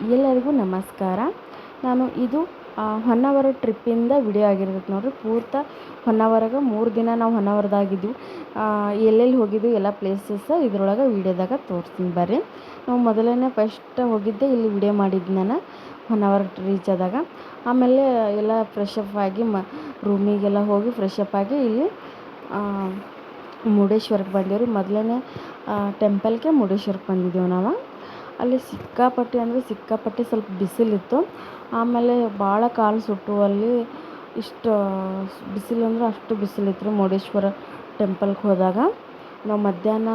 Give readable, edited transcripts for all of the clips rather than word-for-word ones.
ಎಲ್ಲರಿಗೂ ನಮಸ್ಕಾರ. ನಾನು ಇದು ಹೊನ್ನಾವರ ಟ್ರಿಪ್ಪಿಂದ ವಿಡಿಯೋ ಆಗಿರ್ತೈತೆ ನೋಡಿರಿ. ಪೂರ್ತಿ ಹೊನ್ನಾವರಗೆ 3 ದಿನ ನಾವು ಹೊನ್ನಾವರದಾಗಿದ್ವಿ. ಎಲ್ಲೆಲ್ಲಿ ಹೋಗಿದ್ವಿ ಎಲ್ಲ ಪ್ಲೇಸಸ್ ಇದ್ರೊಳಗೆ ವೀಡಿಯೋದಾಗ ತೋರಿಸ್ತೀನಿ ಬರ್ರಿ. ನಾವು ಮೊದಲನೇ ಫಸ್ಟ್ ಹೋಗಿದ್ದೆ ಇಲ್ಲಿ ವಿಡಿಯೋ ಮಾಡಿದ್ದು ನಾನು ಹೊನ್ನಾವರ ರೀಚ್ ಆದಾಗ. ಆಮೇಲೆ ಎಲ್ಲ ಫ್ರೆಶಪ್ ಆಗಿ ರೂಮಿಗೆಲ್ಲ ಹೋಗಿ ಫ್ರೆಶಪ್ ಆಗಿ ಇಲ್ಲಿ ಮುರುಡೇಶ್ವರಕ್ಕೆ ಬಂದೇವ್ರಿ. ಮೊದಲನೇ ಟೆಂಪಲ್ಗೆ ಮುರುಡೇಶ್ವರಕ್ಕೆ ಬಂದಿದ್ದೇವೆ ನಾವು. ಅಲ್ಲಿ ಸಿಕ್ಕಾಪಟ್ಟೆ ಸ್ವಲ್ಪ ಬಿಸಿಲಿತ್ತು. ಆಮೇಲೆ ಭಾಳ ಕಾಲು ಸುಟ್ಟು ಅಲ್ಲಿ ಇಷ್ಟು ಬಿಸಿಲು ಅಂದ್ರೆ ಅಷ್ಟು ಬಿಸಿಲಿತ್ತು ರೀ. ಮುರುಡೇಶ್ವರ ಟೆಂಪಲ್ಗೆ ಹೋದಾಗ ನಾವು ಮಧ್ಯಾಹ್ನ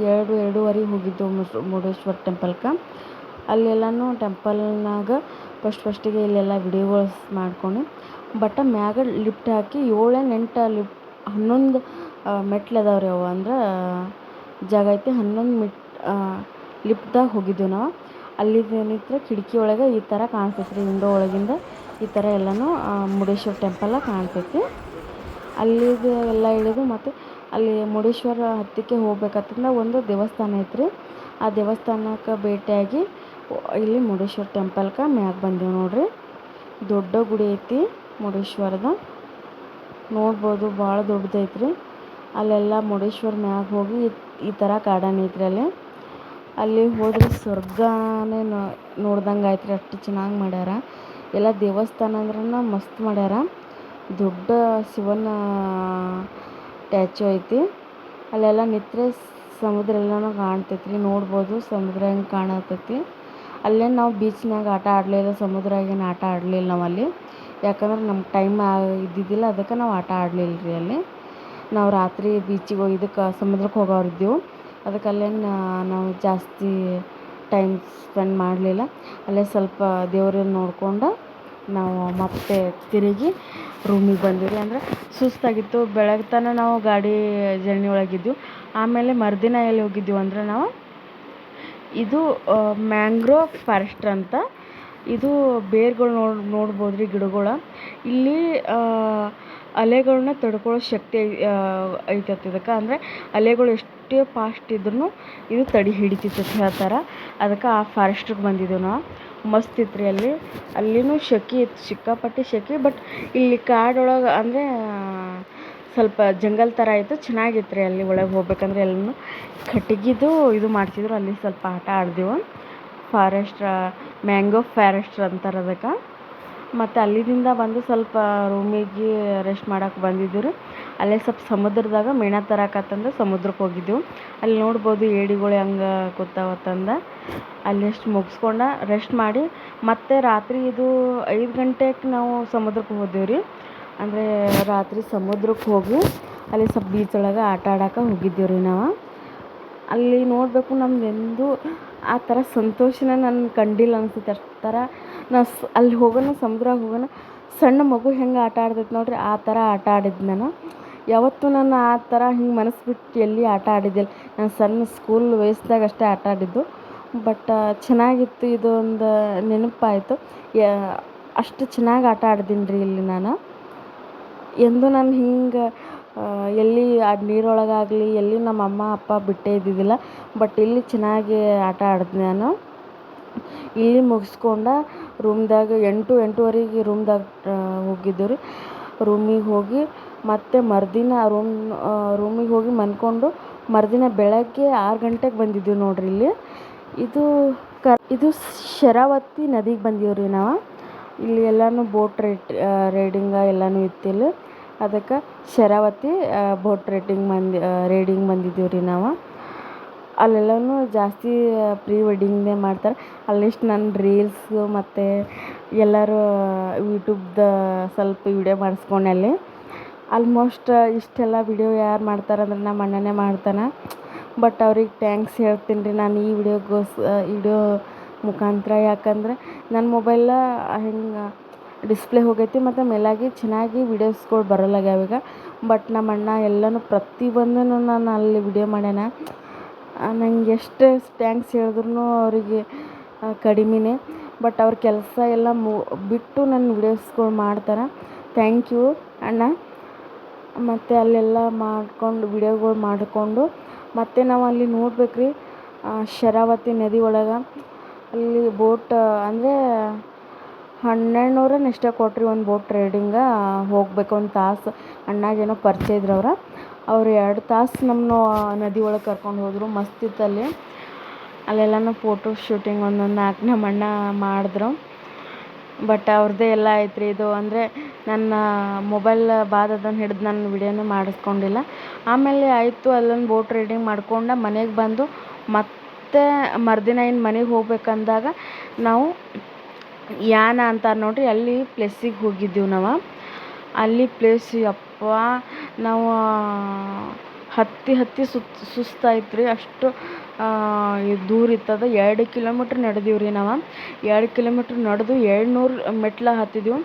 2-2:30 ಹೋಗಿದ್ದೆವು ಮುರುಡೇಶ್ವರ ಟೆಂಪಲ್ಗೆ. ಅಲ್ಲೆಲ್ಲನೂ ಟೆಂಪಲ್ನಾಗ ಫಸ್ಟಿಗೆ ಇಲ್ಲೆಲ್ಲ ವಿಡಿಯೋಗಳು ಮಾಡ್ಕೊಂಡು ಮ್ಯಾಗ ಲಿಫ್ಟ್ ಹಾಕಿ 7-8 11 ಮೆಟ್ಲು ಅದಾವ್ರಿ. ಅವು ಅಂದ್ರೆ ಜಾಗ ಐತಿ. 11 ಲಿಫ್ಟ್ದಾಗ ಹೋಗಿದ್ದೆವು ನಾವು. ಅಲ್ಲಿದೇನಿತ್ತು ಕಿಟಕಿ ಒಳಗೆ ಈ ಥರ ಕಾಣಿಸ್ತೈತಿ ರೀ. ವಿಂಡೋ ಒಳಗಿಂದ ಈ ಥರ ಎಲ್ಲನೂ ಮುರುಡೇಶ್ವರ ಟೆಂಪಲ್ಲ ಕಾಣ್ತೈತಿ. ಅಲ್ಲಿದು ಎಲ್ಲ ಇಳಿದು ಮತ್ತು ಅಲ್ಲಿ ಮುರುಡೇಶ್ವರ ಹತ್ತಕ್ಕೆ ಹೋಗ್ಬೇಕಂತಂದ್ರೆ ಒಂದು ದೇವಸ್ಥಾನ ಐತ್ರಿ. ಆ ದೇವಸ್ಥಾನಕ್ಕೆ ಭೇಟಿಯಾಗಿ ಇಲ್ಲಿ ಮುರುಡೇಶ್ವರ ಟೆಂಪಲ್ಗೆ ಮ್ಯಾಗ ಬಂದೆವು ನೋಡ್ರಿ. ದೊಡ್ಡ ಗುಡಿ ಐತಿ ಮುರುಡೇಶ್ವರದ, ನೋಡ್ಬೋದು. ಭಾಳ ದೊಡ್ಡದೈತ್ರಿ. ಅಲ್ಲೆಲ್ಲ ಮುರುಡೇಶ್ವರ ಮ್ಯಾಗ ಹೋಗಿ ಈ ಥರ ಗಾರ್ಡನ್ ಐತ್ರಿ. ಅಲ್ಲಿ ಹೋದ್ರೆ ಸ್ವರ್ಗನೇ ನೋಡ್ದಂಗೆ ಆಯ್ತು ರೀ. ಅಷ್ಟು ಚೆನ್ನಾಗಿ ಮಾಡ್ಯಾರ. ಎಲ್ಲ ದೇವಸ್ಥಾನ ಅಂದ್ರೆ ಮಸ್ತ್ ಮಾಡ್ಯಾರ. ದೊಡ್ಡ ಶಿವನ ಟ್ಯಾಚು ಐತಿ. ಅಲ್ಲೆಲ್ಲ ನಿಂತ್ರೆ ಸಮುದ್ರ ಎಲ್ಲನೂ ಕಾಣ್ತೈತಿ ರೀ. ನೋಡ್ಬೋದು ಸಮುದ್ರ ಹೆಂಗೆ ಕಾಣತೈತಿ. ಅಲ್ಲೇ ನಾವು ಬೀಚ್ನಾಗ ಆಟ ಆಡಲಿಲ್ಲ, ಸಮುದ್ರಾಗೇನು ಆಟ ಆಡಲಿಲ್ಲ ನಾವು ಅಲ್ಲಿ. ಯಾಕಂದ್ರೆ ನಮ್ಮ ಟೈಮ್ ಇದ್ದಿದ್ದಿಲ್ಲ, ಅದಕ್ಕೆ ನಾವು ಆಟ ಆಡಲಿಲ್ಲ ರೀ. ಅಲ್ಲಿ ನಾವು ರಾತ್ರಿ ಬೀಚಿಗೆ ಹೋಗಿ ಇದಕ್ಕೆ ಸಮುದ್ರಕ್ಕೆ ಹೋಗೋರಿದ್ದೆವು. ಅದಕ್ಕೆ ಅಲ್ಲೇನು ನಾವು ಜಾಸ್ತಿ ಟೈಮ್ ಸ್ಪೆಂಡ್ ಮಾಡಲಿಲ್ಲ. ಅಲ್ಲೇ ಸ್ವಲ್ಪ ದೇವ್ರನ್ನ ನೋಡ್ಕೊಂಡು ನಾವು ಮತ್ತೆ ತಿರುಗಿ ರೂಮಿಗೆ ಬಂದ್ವಿ. ಅಂದರೆ ಸುಸ್ತಾಗಿತ್ತು. ಬೆಳಗ್ಗೆ ತನಕ ನಾವು ಗಾಡಿ ಜರ್ನಿ ಒಳಗಿದ್ವಿ. ಆಮೇಲೆ ಮರುದಿನ ಎಲ್ಲಿ ಹೋಗಿದ್ದೀವಿ ಅಂದ್ರೆ ನಾವು ಇದು ಮ್ಯಾಂಗ್ರೋವ್ ಫಾರೆಸ್ಟ್ ಅಂತ. ಇದು ಬೇರುಗಳು ನೋಡ್ಬೋದು ರೀ, ಗಿಡಗಳು. ಇಲ್ಲಿ ಅಲೆಗಳನ್ನ ತಡ್ಕೊಳ್ಳೋ ಶಕ್ತಿ ಐತೈತಿ ಇದಕ್ಕೆ. ಅಂದರೆ ಅಲೆಗಳು ಎಷ್ಟೇ ಫಾಸ್ಟ್ ಇದ್ರೂ ಇದು ತಡೆ ಹಿಡಿತೈತೆ ಹೇಳ್ತಾರೆ. ಅದಕ್ಕೆ ಆ ಫಾರೆಸ್ಟಿಗೆ ಬಂದಿದ್ದೇವೆ ನಾವು. ಮಸ್ತ್ ಇತ್ತು ರೀ. ಅಲ್ಲಿನೂ ಶೆಕೆ ಇತ್ತು, ಸಿಕ್ಕಾಪಟ್ಟೆ ಶೆಕೆ. ಇಲ್ಲಿ ಕಾಡೊಳಗೆ ಅಂದರೆ ಸ್ವಲ್ಪ ಜಂಗಲ್ ಥರ ಇತ್ತು, ಚೆನ್ನಾಗಿತ್ತು ರೀ. ಅಲ್ಲಿ ಒಳಗೆ ಹೋಗ್ಬೇಕಂದ್ರೆ ಎಲ್ಲನೂ ಕಟ್ಟಿಗೆದು ಇದು ಮಾಡ್ತಿದ್ರು. ಅಲ್ಲಿ ಸ್ವಲ್ಪ ಆಟ ಆಡಿದೆವು. ಮ್ಯಾಂಗೋ ಫಾರೆಸ್ಟ್ ಅಂತಾರೆ ಅದಕ್ಕೆ. ಮತ್ತು ಅಲ್ಲಿಂದ ಬಂದು ಸ್ವಲ್ಪ ರೂಮಿಗೆ ರೆಸ್ಟ್ ಮಾಡೋಕೆ ಬಂದಿದ್ದೀವಿ ರೀ. ಅಲ್ಲೇ ಸ್ವಲ್ಪ ಸಮುದ್ರದಾಗ ಮೀನು ತರಕತ್ತಂದು ಸಮುದ್ರಕ್ಕೆ ಹೋಗಿದ್ದೆವು. ಅಲ್ಲಿ ನೋಡ್ಬೋದು ಏಡಿಗಳು ಹೆಂಗೆ ಕೂತಾವತ್ತಂದು. ಅಲ್ಲೆಷ್ಟು ಮುಗಿಸ್ಕೊಂಡು ರೆಸ್ಟ್ ಮಾಡಿ ಮತ್ತೆ ರಾತ್ರಿ ಇದು 5 ಗಂಟೆಗೆ ನಾವು ಸಮುದ್ರಕ್ಕೆ ಹೋದೆವು ರೀ. ಅಂದರೆ ರಾತ್ರಿ ಸಮುದ್ರಕ್ಕೆ ಹೋಗಿ ಅಲ್ಲಿ ಸ್ವಲ್ಪ ಬೀಚ್ ಒಳಗೆ ಆಟ ಆಡೋಕೆ ಹೋಗಿದ್ದೇವೆ ರೀ ನಾವು. ಅಲ್ಲಿ ನೋಡಬೇಕು, ನಮ್ದೆಂದೂ ಆ ಥರ ಸಂತೋಷನ ನಾನು ಕಂಡಿಲ್ಲ ಅನ್ಸುತ್ತೆ. ಅಷ್ಟು ಥರ ನಾವು ಅಲ್ಲಿ ಸಮುದ್ರಕ್ಕೆ ಹೋಗೋಣ ಸಣ್ಣ ಮಗು ಹೆಂಗೆ ಆಟ ಆಡ್ತೈತೆ ನೋಡಿರಿ, ಆ ಥರ ಆಟ ಆಡಿದ್ದು ನಾನು. ಯಾವತ್ತೂ ನಾನು ಆ ಥರ ಹಿಂಗೆ ಮನಸ್ಸು ಬಿಟ್ಟು ಎಲ್ಲಿ ಆಟ ಆಡಿದ್ದಿಲ್ಲ. ನಾನು ಸಣ್ಣ ಸ್ಕೂಲ್ ವಯಸ್ಸಿನಾಗ ಅಷ್ಟೇ ಆಟ ಆಡಿದ್ದು. ಚೆನ್ನಾಗಿತ್ತು. ಇದೊಂದು ನೆನಪಾಯಿತು. ಅಷ್ಟು ಚೆನ್ನಾಗಿ ಆಟ ಆಡಿದ್ದೀನಿ ರೀ ಇಲ್ಲಿ ನಾನು. ಎಂದು ನಾನು ಹಿಂಗೆ ಎಲ್ಲಿ ನೀರೊಳಗಾಗಲಿ ಎಲ್ಲಿ ನಮ್ಮ ಅಮ್ಮ ಅಪ್ಪ ಬಿಟ್ಟೇ ಇದ್ದಿದ್ದಿಲ್ಲ. ಇಲ್ಲಿ ಚೆನ್ನಾಗಿ ಆಟ ಆಡಿದೆ ನಾನು. ಇಲ್ಲಿ ಮುಗಿಸ್ಕೊಂಡು ರೂಮ್ದಾಗ 8-8:30 ರೂಮ್ದಾಗ ಹೋಗಿದ್ದೆವು ರೀ. ರೂಮಿಗೆ ಹೋಗಿ ಮತ್ತೆ ಮರುದಿನ ರೂಮಿಗೆ ಹೋಗಿ ಮನ್ಕೊಂಡು ಮರುದಿನ ಬೆಳಗ್ಗೆ 6 ಗಂಟೆಗೆ ಬಂದಿದ್ದೀವಿ ನೋಡ್ರಿ. ಇಲ್ಲಿ ಇದು ಶರಾವತಿ ನದಿಗೆ ಬಂದೀವಿ ರೀ ನಾವು. ಇಲ್ಲಿ ಎಲ್ಲನೂ ಬೋಟ್ ರೈಡಿಂಗ ಎಲ್ಲನೂ ಇತ್ತಿಲ್ಲ. ಅದಕ್ಕೆ ಶರಾವತಿ ಬೋಟ್ ರೈಡಿಂಗ್ ಬಂದಿದ್ದೀವಿ ರೀ ನಾವು. ಅಲ್ಲೆಲ್ಲನೂ ಜಾಸ್ತಿ ಪ್ರೀ ವೆಡ್ಡಿಂಗ್ನೇ ಮಾಡ್ತಾರೆ. ಅಲ್ಲಿಷ್ಟು ನನ್ನ ರೀಲ್ಸು ಮತ್ತು ಎಲ್ಲರೂ ಯೂಟ್ಯೂಬ್ದ ಸ್ವಲ್ಪ ವಿಡಿಯೋ ಮಾಡಿಸ್ಕೊಂಡೆ ಅಲ್ಲಿ. ಆಲ್ಮೋಸ್ಟ್ ಇಷ್ಟೆಲ್ಲ ವಿಡಿಯೋ ಯಾರು ಮಾಡ್ತಾರಂದ್ರೆ ನಮ್ಮ ಅಣ್ಣನೇ ಮಾಡ್ತಾನೆ. ಅವ್ರಿಗೆ ಥ್ಯಾಂಕ್ಸ್ ಹೇಳ್ತೀನಿ ರೀ ನಾನು ಈ ವಿಡಿಯೋ ಮುಖಾಂತರ. ಯಾಕಂದರೆ ನನ್ನ ಮೊಬೈಲ ಹಿಂಗೆ ಡಿಸ್ಪ್ಲೇ ಹೋಗೈತಿ ಮತ್ತು ಮೇಲಾಗಿ ಚೆನ್ನಾಗಿ ವೀಡಿಯೋಸ್ಗಳು ಬರಲ್ಲಾಗ್ಯಾವ ಈಗ. ನಮ್ಮ ಅಣ್ಣ ಎಲ್ಲನೂ ಪ್ರತಿಯೊಂದನ್ನು ನಾನು ಅಲ್ಲಿ ವಿಡಿಯೋ ಮಾಡ್ಯಾನ. ನಂಗೆ ಎಷ್ಟು ಥ್ಯಾಂಕ್ಸ್ ಹೇಳಿದ್ರು ಅವರಿಗೆ ಕಡಿಮೆನೇ. ಅವ್ರ ಕೆಲಸ ಎಲ್ಲ ಬಿಟ್ಟು ನನ್ನ ವೀಡಿಯೋಸ್ಗಳು ಮಾಡ್ತಾರೆ. ಥ್ಯಾಂಕ್ ಯು ಅಣ್ಣ. ಮತ್ತು ಅಲ್ಲೆಲ್ಲ ವಿಡಿಯೋಗಳು ಮಾಡಿಕೊಂಡು ಮತ್ತೆ ನಾವು ಅಲ್ಲಿ ನೋಡ್ಬೇಕು ರೀ ಶರಾವತಿ ನದಿ ಒಳಗೆ ಅಲ್ಲಿ ಬೋಟ್ ಅಂದರೆ 1200 ಎಷ್ಟೇ ಕೊಟ್ರಿ ಒಂದು ಬೋಟ್ ರೈಡಿಂಗ ಹೋಗ್ಬೇಕು. ಒಂದು ತಾಸು ಅಣ್ಣಾಗೇನೋ ಪರಿಚಯ ಇದ್ರು ಅವ್ರು 2 ತಾಸು ನಮ್ಮನ್ನು ನದಿ ಒಳಗೆ ಕರ್ಕೊಂಡು ಹೋದರು. ಮಸ್ತ್ ಇತ್ತು ಅಲ್ಲಿ. ಅಲ್ಲೆಲ್ಲನೂ ಫೋಟೋ ಶೂಟಿಂಗ್ ಒಂದೊಂದು 4 ನಮ್ಮ ಅಣ್ಣ ಮಾಡಿದ್ರು. ಬಟ್ ಅವ್ರದ್ದೇ ಎಲ್ಲ ಐತ್ರಿ ಇದು. ಅಂದರೆ ನನ್ನ ಮೊಬೈಲ್ ಬಾದದನ್ನು ಹಿಡಿದು ನಾನು ವಿಡಿಯೋನೂ ಮಾಡಿಸ್ಕೊಂಡಿಲ್ಲ. ಆಮೇಲೆ ಆಯಿತು ಅಲ್ಲೊಂದು ಬೋಟ್ ರೈಡಿಂಗ್ ಮಾಡ್ಕೊಂಡು ಮನೆಗೆ ಬಂದು ಮತ್ತೆ ಮರುದಿನ ಇನ್ನು ಮನೆಗೆ ಹೋಗ್ಬೇಕಂದಾಗ ನಾವು ಯಾನ ಅಂತಾರೆ ನೋಡಿರಿ, ಅಲ್ಲಿ ಪ್ಲೇಸಿಗೆ ಹೋಗಿದ್ದೀವಿ ನಾವು. ಅಲ್ಲಿ ಪ್ಲೇಸ್ ಯಪ್ಪ ನಾವು ಹತ್ತಿ ಸುಸ್ತಾಯ್ತು ರೀ. ಅಷ್ಟು ದೂರ ಇತ್ತದ. 2 ಕಿಲೋಮೀಟ್ರ್ ನಡೆದೀವಿ ರೀ ನಾವು. 2 ಕಿಲೋಮೀಟ್ರ್ ನಡೆದು 700 ಮೆಟ್ಲು ಹತ್ತಿದೆವು.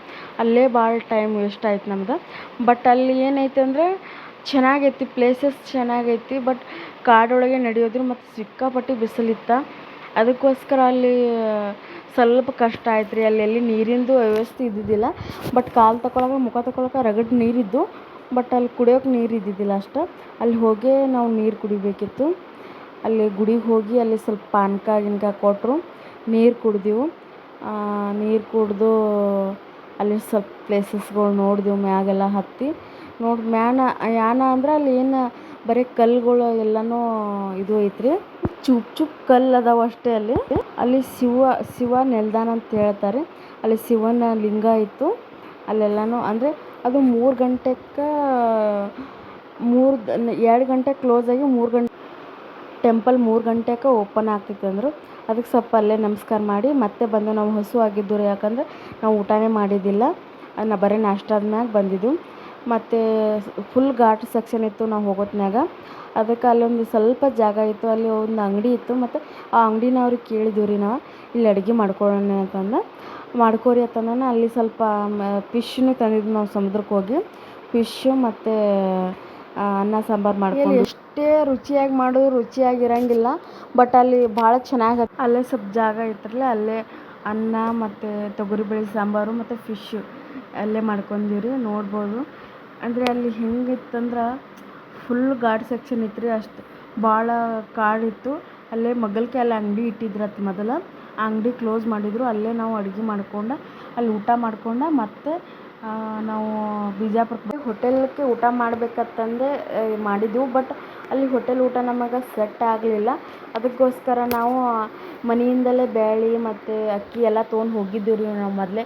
ಅಲ್ಲೇ ಭಾಳ ಟೈಮ್ ವೇಸ್ಟ್ ಆಯ್ತು ನಮ್ದು. ಬಟ್ ಅಲ್ಲಿ ಏನೈತೆ ಅಂದರೆ ಚೆನ್ನಾಗೈತಿ, ಪ್ಲೇಸಸ್ ಚೆನ್ನಾಗೈತಿ. ಬಟ್ ಕಾಡೊಳಗೆ ನಡೆಯೋದ್ರಿ ಮತ್ತು ಸಿಕ್ಕಾಪಟ್ಟೆ ಬಿಸಿಲಿತ್ತು. ಅದಕ್ಕೋಸ್ಕರ ಅಲ್ಲಿ ಸ್ವಲ್ಪ ಕಷ್ಟ ಆಯ್ತು ರೀ. ಅಲ್ಲಿ ಎಲ್ಲಿ ನೀರಿಂದು ವ್ಯವಸ್ಥೆ ಇದ್ದಿದ್ದಿಲ್ಲ. ಬಟ್ ಕಾಲು ತಗೊಳಕ್ಕೆ ಮುಖ ತೊಗೊಳಕ್ಕೆ ರಗಡ್ ನೀರಿದ್ದು. ಬಟ್ ಅಲ್ಲಿ ಕುಡಿಯೋಕೆ ನೀರು ಇದ್ದಿದ್ದಿಲ್ಲ ಅಷ್ಟು. ಅಲ್ಲಿ ಹೋಗೇ ನಾವು ನೀರು ಕುಡಿಬೇಕಿತ್ತು. ಅಲ್ಲಿ ಗುಡಿಗೆ ಹೋಗಿ ಅಲ್ಲಿ ಸ್ವಲ್ಪ ಪಾನಕ ಗಿನ್ಕ ಕೊಟ್ಟರು, ನೀರು ಕುಡ್ದೆವು. ನೀರು ಕುಡಿದು ಅಲ್ಲಿ ಸ್ವಲ್ಪ ಪ್ಲೇಸಸ್ಗಳು ನೋಡಿದೆವು. ಮ್ಯಾಗೆಲ್ಲ ಹತ್ತಿ ನೋಡಿ ಯಾನ ಅಂದ್ರೆ ಅಲ್ಲಿ ಏನು ಬರೀ ಕಲ್ಲುಗಳು ಎಲ್ಲನೂ ಇದು ಐತ್ರಿ. ಚೂಪ್ ಕಲ್ಲು ಅದಾವ ಅಷ್ಟೇ ಅಲ್ಲಿ. ಅಲ್ಲಿ ಶಿವ ನೆಲ್ದಾನ ಅಂತ ಹೇಳ್ತಾರೆ. ಅಲ್ಲಿ ಶಿವನ ಲಿಂಗ ಇತ್ತು. ಅಲ್ಲೆಲ್ಲನೂ ಅಂದರೆ ಅದು 3 ಗಂಟೆಗೆ 2 ಗಂಟೆಗೆ ಕ್ಲೋಸ್ ಆಗಿ 3 ಗಂಟೆ ಟೆಂಪಲ್ 3 ಗಂಟೆಗೆ ಓಪನ್ ಆಗ್ತಿತ್ತು ಅಂದರು. ಅದಕ್ಕೆ ಸ್ವಲ್ಪ ಅಲ್ಲೇ ನಮಸ್ಕಾರ ಮಾಡಿ ಮತ್ತೆ ಬಂದು ನಾವು ಹಸು ಆಗಿದ್ದು ರೀ. ಯಾಕಂದರೆ ನಾವು ಊಟನೇ ಮಾಡಿದ್ದಿಲ್ಲ, ಬರೀ ನಾಷ್ಟಾದ ಮ್ಯಾಗ ಬಂದಿದ್ದು. ಮತ್ತು ಫುಲ್ ಘಾಟ್ ಸೆಕ್ಷನ್ ಇತ್ತು ನಾವು ಹೋಗೋತ್ನಾಗ. ಅದಕ್ಕೆ ಅಲ್ಲೊಂದು ಸ್ವಲ್ಪ ಜಾಗ ಇತ್ತು, ಅಲ್ಲಿ ಒಂದು ಅಂಗಡಿ ಇತ್ತು. ಮತ್ತು ಆ ಅಂಗಡಿನವ್ರಿಗೆ ಕೇಳಿದ್ದೀವಿ ರೀ ನಾವು, ಇಲ್ಲಿ ಅಡುಗೆ ಮಾಡ್ಕೊಳ್ಳೋಣ ಅಂತಂದು. ಮಾಡ್ಕೋರಿ ಅಂತಂದಾನ. ಅಲ್ಲಿ ಸ್ವಲ್ಪ ಫಿಶ್ನು ತಂದಿದ್ದು ನಾವು ಸಮುದ್ರಕ್ಕೆ ಹೋಗಿ. ಫಿಶ್ಶು ಮತ್ತು ಅನ್ನ ಸಾಂಬಾರು ಮಾಡ್ಕೊಂಡು ಎಷ್ಟೇ ರುಚಿಯಾಗಿ ಮಾಡೋದು ರುಚಿಯಾಗಿರೋಂಗಿಲ್ಲ. ಬಟ್ ಅಲ್ಲಿ ಭಾಳ ಚೆನ್ನಾಗಿ ಅಲ್ಲೇ ಸ್ವಲ್ಪ ಜಾಗ ಇತ್ತರಲ್ಲ, ಅಲ್ಲೇ ಅನ್ನ ಮತ್ತು ತೊಗರಿಬೇಳೆ ಸಾಂಬಾರು ಮತ್ತು ಫಿಶ್ಶು ಅಲ್ಲೇ ಮಾಡ್ಕೊಂಡೀವಿ ರೀ. ನೋಡ್ಬೋದು ಅಂದರೆ ಅಲ್ಲಿ ಹೆಂಗಿತ್ತಂದ್ರೆ ಫುಲ್ ಘಾಟ್ ಸೆಕ್ಷನ್ ಇತ್ತು ರೀ. ಅಷ್ಟು ಭಾಳ ಕಾಡಿತ್ತು. ಅಲ್ಲೇ ಮಗ್ಗಲ್ಕೆ ಅಲ್ಲಿ ಅಂಗಡಿ ಇಟ್ಟಿದ್ರತ್ತು ಮೊದಲು. ಆ ಅಂಗಡಿ ಕ್ಲೋಸ್ ಮಾಡಿದರು. ಅಲ್ಲೇ ನಾವು ಅಡುಗೆ ಮಾಡ್ಕೊಂಡು ಅಲ್ಲಿ ಊಟ ಮಾಡ್ಕೊಂಡು ಮತ್ತೆ ನಾವು ಬಿಜಾಪುರಕ್ಕೆ ಹೋಟೆಲ್ಗೆ ಊಟ ಮಾಡ್ಬೇಕಂತಂದೇ ಮಾಡಿದ್ದೆವು. ಬಟ್ ಅಲ್ಲಿ ಹೋಟೆಲ್ ಊಟ ನಮಗೆ ಸೆಟ್ ಆಗಲಿಲ್ಲ. ಅದಕ್ಕೋಸ್ಕರ ನಾವು ಮನೆಯಿಂದಲೇ ಬೇಳೆ ಮತ್ತು ಅಕ್ಕಿ ಎಲ್ಲ ತೊಗೊಂಡು ಹೋಗಿದ್ದೀವಿ ರೀ. ನಾವು ಮೊದಲೇ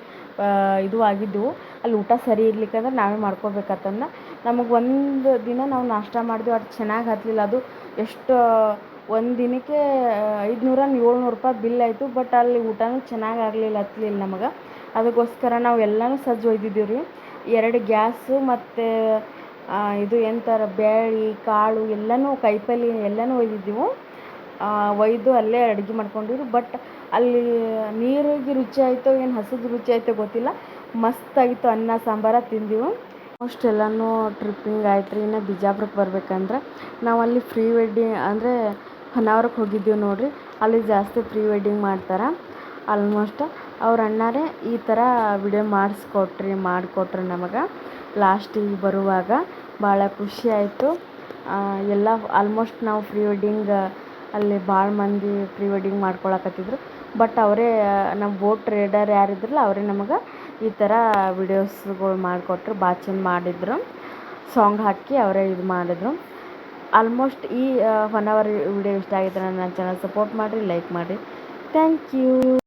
ಇದು ಆಗಿದ್ದೆವು. ಅಲ್ಲಿ ಊಟ ಸರಿ ಇರ್ಲಿಕ್ಕಂದ್ರೆ ನಾವೇ ಮಾಡ್ಕೋಬೇಕಂತಂದು ನಮಗೆ ಒಂದು ದಿನ ನಾವು ನಾಷ್ಟ ಮಾಡಿದೆವು. ಅದು ಚೆನ್ನಾಗಿ ಹತ್ತಲಿಲ್ಲ. ಅದು ಎಷ್ಟು ಒಂದು ದಿನಕ್ಕೆ 500-700 ರೂಪಾಯಿ ಬಿಲ್ ಆಯಿತು. ಬಟ್ ಅಲ್ಲಿ ಊಟನೂ ಚೆನ್ನಾಗಿ ಹತ್ತಲಿಲ್ಲ ನಮಗೆ. ಅದಕ್ಕೋಸ್ಕರ ನಾವು ಎಲ್ಲನೂ ಸಜ್ಜು ಒಯ್ದಿದ್ದೀವಿ ರೀ. 2 ಗ್ಯಾಸು ಮತ್ತು ಇದು ಎಂಥರ ಬೇಳೆ ಕಾಳು ಎಲ್ಲನೂ ಕಾಯಿಪಲ್ಲೆ ಎಲ್ಲನೂ ಒಯ್ದಿದ್ದೆವು. ಒಯ್ದು ಅಲ್ಲೇ ಅಡುಗೆ ಮಾಡ್ಕೊಂಡಿವ್ರಿ. ಬಟ್ ಅಲ್ಲಿ ನೀರಿಗೆ ರುಚಿ ಆಯಿತೋ ಏನು ಹಸಿದು ರುಚಿ ಆಯಿತೋ ಗೊತ್ತಿಲ್ಲ, ಮಸ್ತಾಗಿತ್ತು. ಅನ್ನ ಸಾಂಬಾರ ತಿಂದೆವು. ಆಲ್ಮೋಸ್ಟ್ ಎಲ್ಲನೂ ಟ್ರಿಪ್ಪಿಂಗ್ ಆಯ್ತು ರೀ. ಇನ್ನು ಬಿಜಾಪುರಕ್ಕೆ ಬರ್ಬೇಕಂದ್ರೆ ನಾವು ಅಲ್ಲಿ ಪ್ರೀ ವೆಡ್ಡಿಂಗ್ ಅಂದರೆ ಹೊನ್ನಾವರಕ್ಕೆ ಹೋಗಿದ್ದೀವಿ ನೋಡಿರಿ. ಅಲ್ಲಿ ಜಾಸ್ತಿ ಪ್ರೀ ವೆಡ್ಡಿಂಗ್ ಮಾಡ್ತಾರೆ. ಆಲ್ಮೋಸ್ಟ್ ಅವ್ರ ಅಣ್ಣಾರೇ ಈ ಥರ ವಿಡಿಯೋ ಮಾಡಿಕೊಟ್ರು ನಮಗೆ. ಲಾಸ್ಟಿಗೆ ಬರುವಾಗ ಭಾಳ ಖುಷಿ ಆಯಿತು. ಎಲ್ಲ ಆಲ್ಮೋಸ್ಟ್ ನಾವು ಪ್ರೀ ವೆಡ್ಡಿಂಗ್ ಅಲ್ಲಿ ಭಾಳ ಮಂದಿ ಪ್ರೀ ವೆಡ್ಡಿಂಗ್ ಮಾಡ್ಕೊಳಕತ್ತಿದ್ರು. ಬಟ್ ಅವರೇ ನಮ್ಮ ಬೋಟ್ ರೈಡರ್ ಯಾರಿದ್ರಲ್ಲ ಅವರೇ ನಮಗೆ ಈ ಥರ ವಿಡಿಯೋಸ್ಗಳು ಮಾಡಿಕೊಟ್ರು. ಭಾಳ ಚಂದ ಮಾಡಿದ್ರು. ಸಾಂಗ್ ಹಾಕಿ ಅವರೇ ಇದು ಮಾಡಿದ್ರು. ಆಲ್ಮೋಸ್ಟ್ ಈ ಹೊನ್ನಾವರ ವಿಡಿಯೋ ಇಷ್ಟ ಆಗಿದ್ರೆ ನನ್ನ ಚಾನಲ್ ಸಪೋರ್ಟ್ ಮಾಡಿರಿ, ಲೈಕ್ ಮಾಡಿರಿ. Thank you.